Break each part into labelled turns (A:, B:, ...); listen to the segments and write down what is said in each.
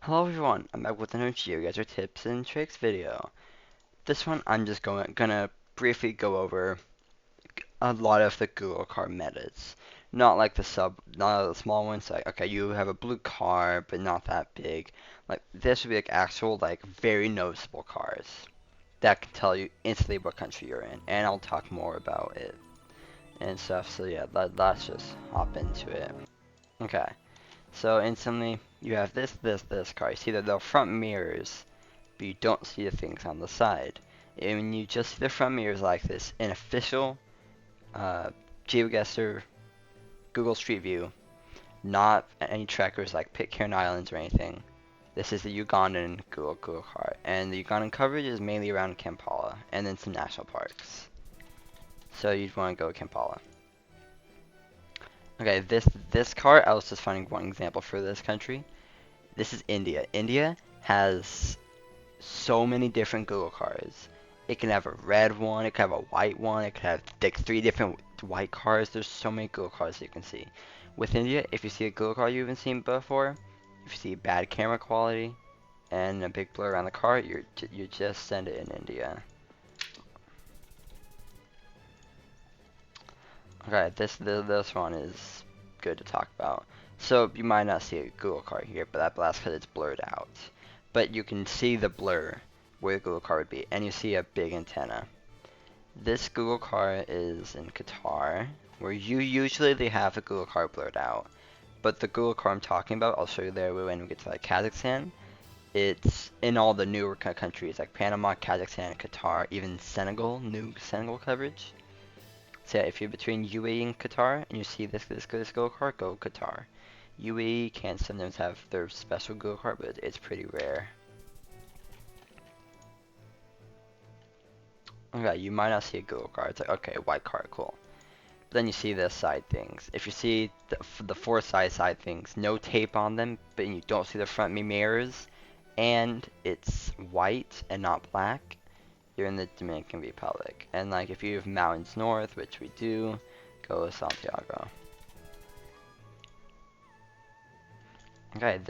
A: Hello everyone, I'm back with another Geoguessr tips and tricks video. This one I'm just gonna briefly go over a lot of the Google car metas. Not the small ones, like, okay, you have a blue car, but not that big. Like, this would be like actual, like, very noticeable cars that can tell you instantly what country you're in, and I'll talk more about it and stuff, so yeah, let's just hop into it. Okay. So instantly, you have this car. You see that the front mirrors, but you don't see the things on the side. And when you just see the front mirrors like this, in official uh, Geoguessr Google Street View, not any trackers like Pitcairn Islands or anything. This is the Ugandan Google car, and the Ugandan coverage is mainly around Kampala and then some national parks. So you'd want to go Kampala. Okay, this car, I was just finding one example for this country. This is India. India has so many different Google cars. It can have a red one, it can have a white one, it can have like 3 different white cars. There's so many Google cars you can see. With India, if you see a Google car you haven't seen before, if you see bad camera quality and a big blur around the car, you just send it in India. Okay, this one is good to talk about. So you might not see a Google car here, but that's because it's blurred out. But you can see the blur where the Google car would be, and you see a big antenna. This Google car is in Qatar, where usually they have the Google car blurred out. But the Google car I'm talking about, I'll show you there when we get to like Kazakhstan. It's in all the newer countries like Panama, Kazakhstan, Qatar, even Senegal, new Senegal coverage. So yeah, if you're between UAE and Qatar and you see this Google car, go Qatar. UAE can sometimes have their special Google car, but it's pretty rare. Okay, you might not see a Google car. It's like, okay, white car, cool. But then you see the side things. If you see the four side things, no tape on them, but you don't see the front mirrors, and it's white and not black, you're in the Dominican Republic. And like if you have mountains north, which we do, go to Santiago. Okay,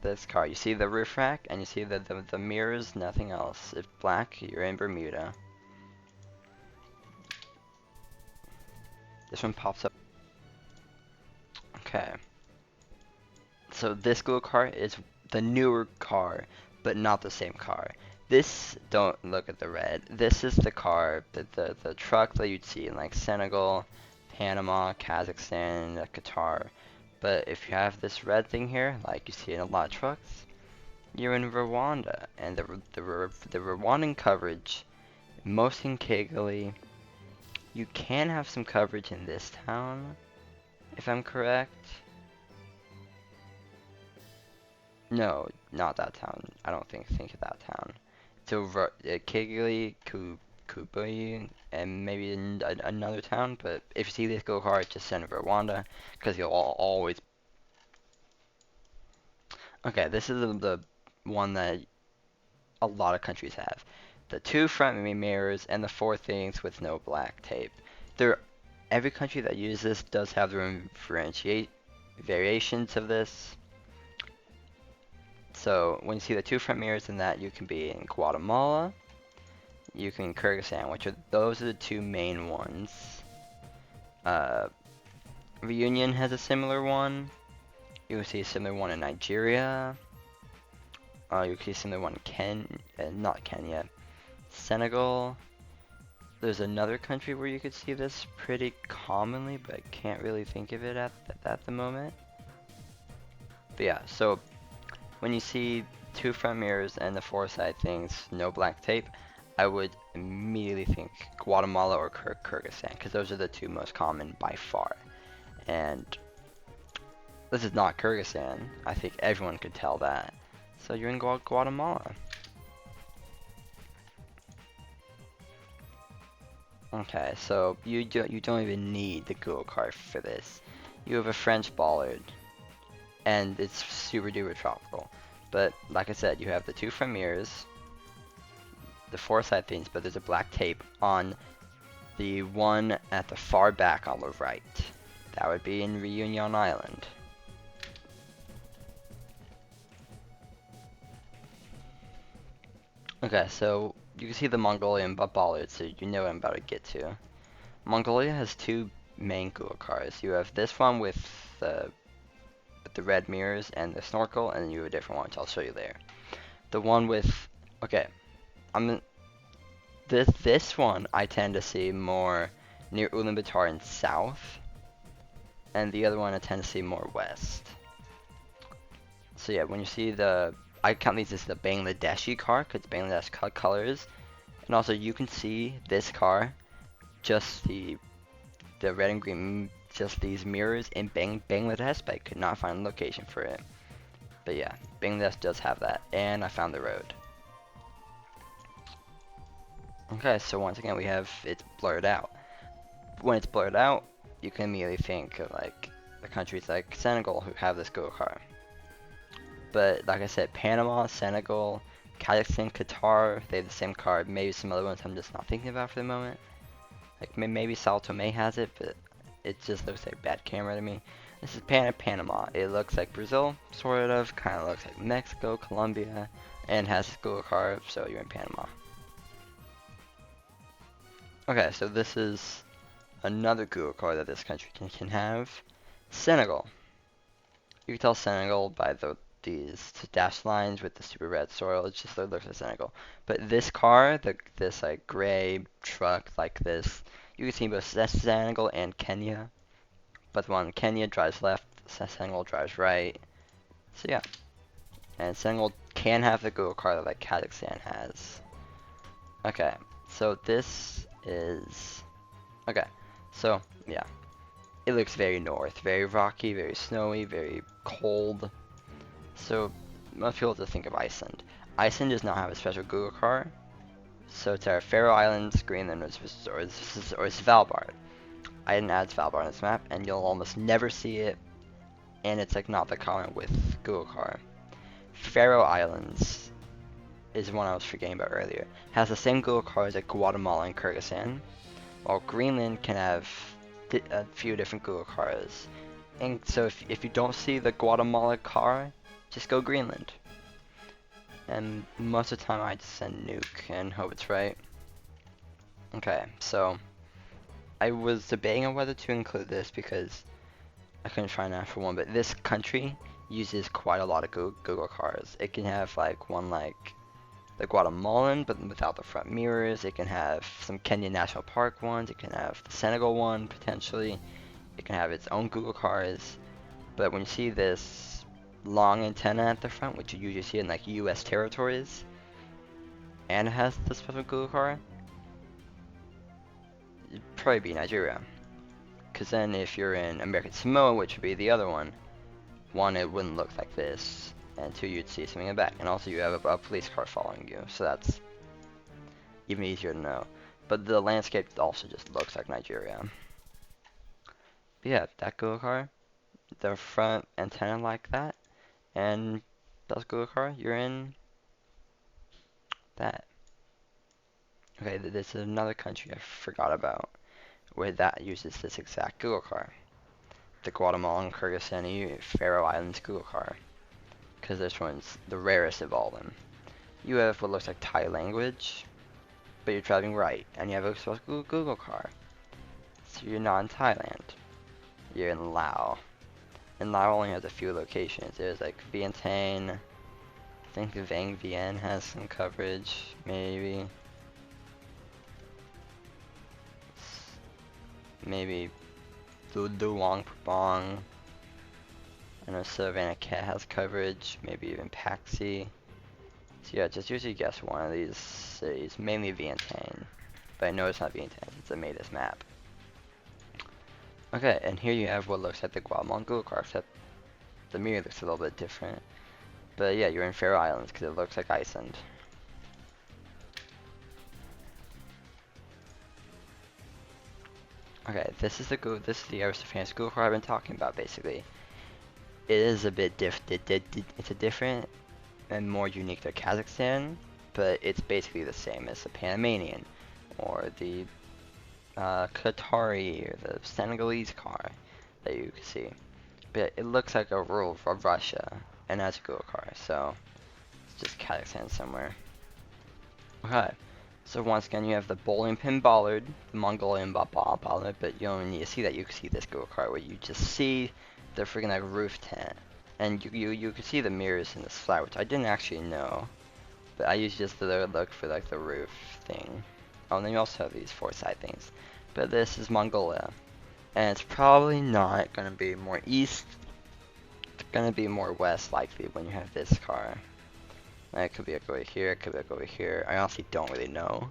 A: this car, you see the roof rack, and you see the mirrors, nothing else. If black, you're in Bermuda. This one pops up. Okay. So this Google car is the newer car, but not the same car. This, don't look at the red. This is the car, the truck that you'd see in like Senegal, Panama, Kazakhstan, Qatar. But if you have this red thing here, like you see in a lot of trucks, you're in Rwanda. And the Rwandan coverage, most in Kigali, you can have some coverage in this town, if I'm correct. No, not that town. I don't think of that town. So Kigali, Kubai, and maybe another town. But if you see this go hard, just send it to Rwanda, because you'll always. Okay, this is the one that a lot of countries have. The two front mirrors and the four things with no black tape. Every country that uses this does have their own variations of this. So when you see the two front mirrors in that, you can be in Guatemala, you can in Kyrgyzstan, those are the two main ones. Uh, Reunion has a similar one. You can see a similar one in Nigeria. You can see a similar one in not Kenya, Senegal. There's another country where you could see this pretty commonly, but I can't really think of it at the moment. But yeah, so when you see two front mirrors and the four side things, no black tape, I would immediately think Guatemala or Kyrgyzstan, because those are the two most common by far. And this is not Kyrgyzstan. I think everyone could tell that. So you're in Guatemala. Okay, so you don't even need the Google card for this. You have a French bollard, and it's super duper tropical. But like I said, you have the two front mirrors, the four side things, but there's a black tape on the one at the far back on the right. That would be in Reunion Island. Okay, so you can see the Mongolian bollard, so you know what I'm about to get to. Mongolia has two main Google cars. You have this one with the red mirrors and the snorkel, and then you have a different one, which I'll show you there. The one with, okay, I'm this one I tend to see more near Ulaanbaatar and south, and the other one I tend to see more west. So yeah, when you see I count these as the Bangladeshi car, because Bangladesh colors, and also you can see this car, just the red and green, just these mirrors in Bangladesh, but I could not find a location for it. But yeah, Bangladesh does have that, and I found the road. Okay, so once again we have it's blurred out. When it's blurred out, you can immediately think of like the countries like Senegal who have this Google car. But like I said, Panama, Senegal, Kazakhstan, Qatar, they have the same card. Maybe some other ones I'm just not thinking about for the moment. Like maybe Sao Tome has it, but it just looks like bad camera to me. This is Panama. It looks like Brazil, sort of. Kind of looks like Mexico, Colombia, and has a Google card, so you're in Panama. Okay, so this is another Google card that this country can have. Senegal. You can tell Senegal by these dashed lines with the super red soil. It just looks like Senegal. But this car, this like gray truck like this, you can see both Senegal and Kenya. But the one in Kenya drives left, Senegal drives right. So yeah, and Senegal can have the Google car that like Kazakhstan has. Okay, so this is okay. So yeah, it looks very north, very rocky, very snowy, very cold. So most people just think of Iceland. Iceland does not have a special Google car, so it's our Faroe Islands, Greenland, or Svalbard. I didn't add Svalbard on this map, and you'll almost never see it, and it's like not the common with Google car. Faroe Islands is one I was forgetting about earlier. Has the same Google cars like Guatemala and Kyrgyzstan, while Greenland can have a few different Google cars. And so if you don't see the Guatemala car, just go Greenland. And most of the time I just send nuke and hope it's right. Okay, so I was debating on whether to include this because I couldn't find an for one, but this country uses quite a lot of Google cars. It can have like one like the Guatemalan, but without the front mirrors. It can have some Kenya National Park ones. It can have the Senegal one, potentially. It can have its own Google cars. But when you see this long antenna at the front, which you usually see in like US territories, and it has the special Google car, it'd probably be Nigeria. Because then if you're in American Samoa, which would be the other one, it wouldn't look like this. And two, you'd see something in the back. And also you have a police car following you, so that's even easier to know. But the landscape also just looks like Nigeria. But yeah, that Google car, the front antenna like that, and that's Google car, you're in that. Okay, this is another country I forgot about, where that uses this exact Google car. The Guatemalan, Kyrgyzstani, Faroe Islands Google car. Because this one's the rarest of all of them. You have what looks like Thai language, but you're driving right, and you have a special Google car. So you're not in Thailand. You're in Laos. And Laos only has a few locations. There's like Vientiane. I think Vang Vienne has some coverage, maybe. Maybe Luang Prabang. I know Savannah Cat has coverage, maybe even Paxi. So yeah, just usually guess one of these cities, mainly Vientiane. But I know it's not Vientiane since I made this map. Okay, and here you have what looks like the Guatemalan Google car, except the mirror looks a little bit different. But yeah, you're in Faroe Islands because it looks like Iceland. Okay, this is the Aristophanes Google car I've been talking about basically. It is a bit it's a different and more unique to Kazakhstan, but it's basically the same as the Panamanian or the Qatari or the Senegalese car that you can see. But it looks like a rural of Russia and has a Google car, so it's just Kazakhstan somewhere. Okay. So once again, you have the bowling pin bollard, the Mongolian bollard, but you don't need to see that. You can see this go-kart where you just see the freaking like roof tent, and you can see the mirrors in the slide, which I didn't actually know, but I usually just look for like the roof thing. Oh, and then you also have these four side things, but this is Mongolia, and it's probably not gonna be more east. It's gonna be more west likely when you have this car. It could be like over here, it could be like over here. I honestly don't really know.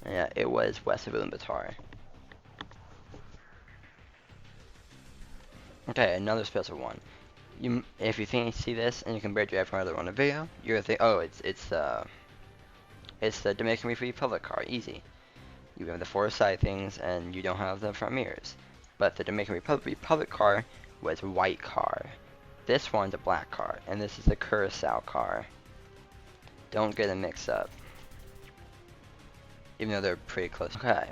A: Yeah, it was west of Ulaanbaatar. Okay, another special one. If you think you see this and you compare it to every other one in the video, you're gonna think, oh, it's the Dominican Republic car, easy. You have the four side things and you don't have the front mirrors. But the Dominican Republic car was white car. This one's a black car, and this is the Curacao car. Don't get them mixed up, even though they're pretty close. Okay.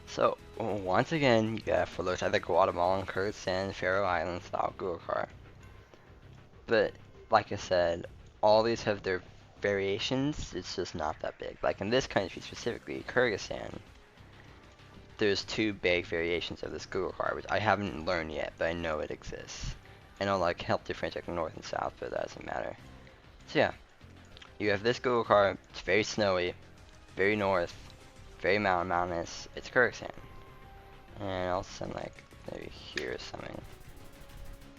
A: So, once again, you got for looks like the Guatemalan, Kyrgyzstan, Faroe Islands style Google car. But, like I said, all these have their variations, it's just not that big. Like in this country specifically, Kyrgyzstan, there's two big variations of this Google car, which I haven't learned yet, but I know it exists. And I'll like help differentiate north and south, but that doesn't matter. So yeah, you have this Google car, it's very snowy, very north, very mountainous, it's Kyrgyzstan. And I'll send like maybe here or something.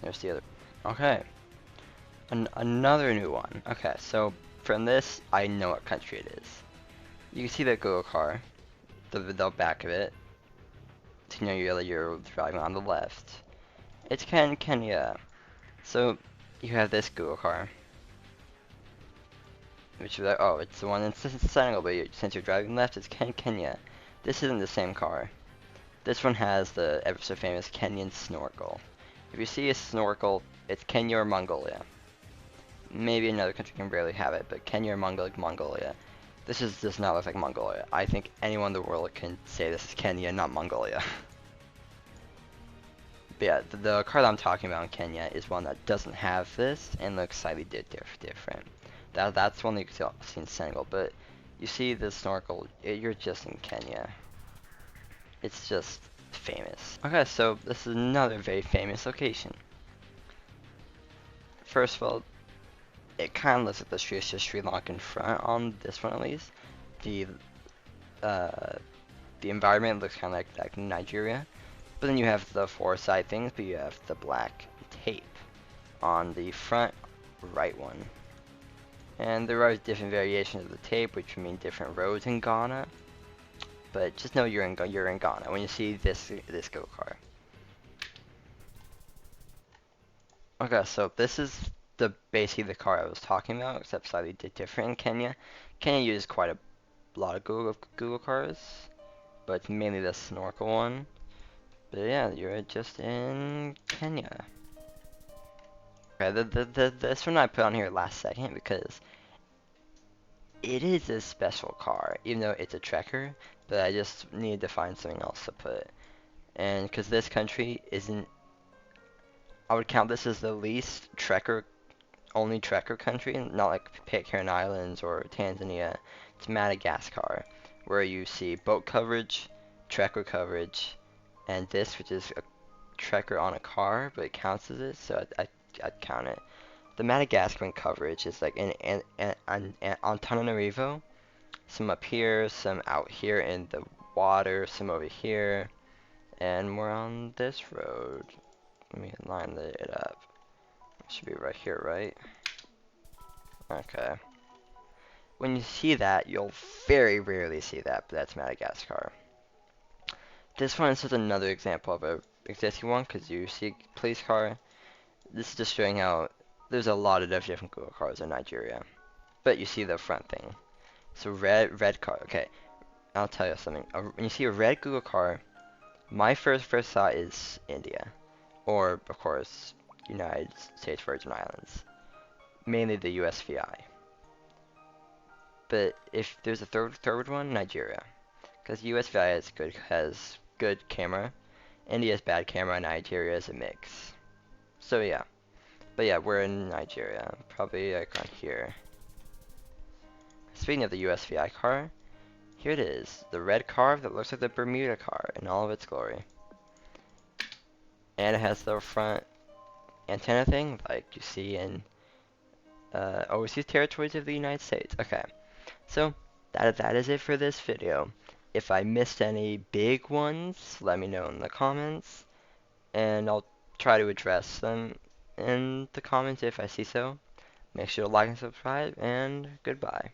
A: There's the other. Okay. Another new one. Okay, so from this, I know what country it is. You can see the Google car, the back of it. You know you're driving on the left. It's Kenya. So you have this Google car, which is like, oh, it's the one in Senegal, but since you're driving left, it's Kenya. This isn't the same car. This one has the ever so famous Kenyan snorkel. If you see a snorkel, it's Kenya or Mongolia. Maybe another country can barely have it, but Kenya or Mongolia. This does not look like Mongolia. I think anyone in the world can say this is Kenya, not Mongolia. But yeah, the car that I'm talking about in Kenya is one that doesn't have this and looks slightly different. That's one that you can see in Senegal, but you see the snorkel, you're just in Kenya. It's just famous. Okay, so this is another very famous location. First of all, it kind of looks like the Sri Lankan front on this one at least. The uh, the environment looks kind of like Nigeria, but then you have the four side things, but you have the black tape on the front right one. And there are different variations of the tape, which mean different roads in Ghana. But just know you're in Ghana when you see this go-kart. Okay, so this is basically the car I was talking about, except slightly different in Kenya. Kenya uses quite a lot of Google cars, but it's mainly the snorkel one. But yeah, you're just in Kenya. Okay, this one I put on here last second because it is a special car, even though it's a trekker, but I just needed to find something else to put. And because this country isn't, I would count this as the least only trekker country, not like Pitcairn Islands or Tanzania. It's Madagascar, where you see boat coverage, trekker coverage, and this, which is a trekker on a car, but it counts as it, so I'd count it. The Madagascar coverage is like in Antananarivo, some up here, some out here in the water, some over here, and we're on this road. Let me line it up. It should be right here, right? Okay. When you see that, you'll very rarely see that, but that's Madagascar. This one is just another example of a existing one, because you see police car. This is just showing how there's a lot of different Google cars in Nigeria. But you see the front thing. So red car. Okay, I'll tell you something. When you see a red Google car, my first thought is India, or of course United States Virgin Islands, mainly the USVI. But if there's a third one, Nigeria, because USVI has good camera, India has bad camera, Nigeria is a mix. So yeah, but yeah, we're in Nigeria, probably like on here. speaking of the USVI car, here it is, the red car that looks like the Bermuda car in all of its glory. And it has the front antenna thing like you see in overseas territories of the United States. Okay, so that is it for this video. If I missed any big ones, let me know in the comments, and I'll try to address them in the comments if I see so. Make sure to like and subscribe, and goodbye.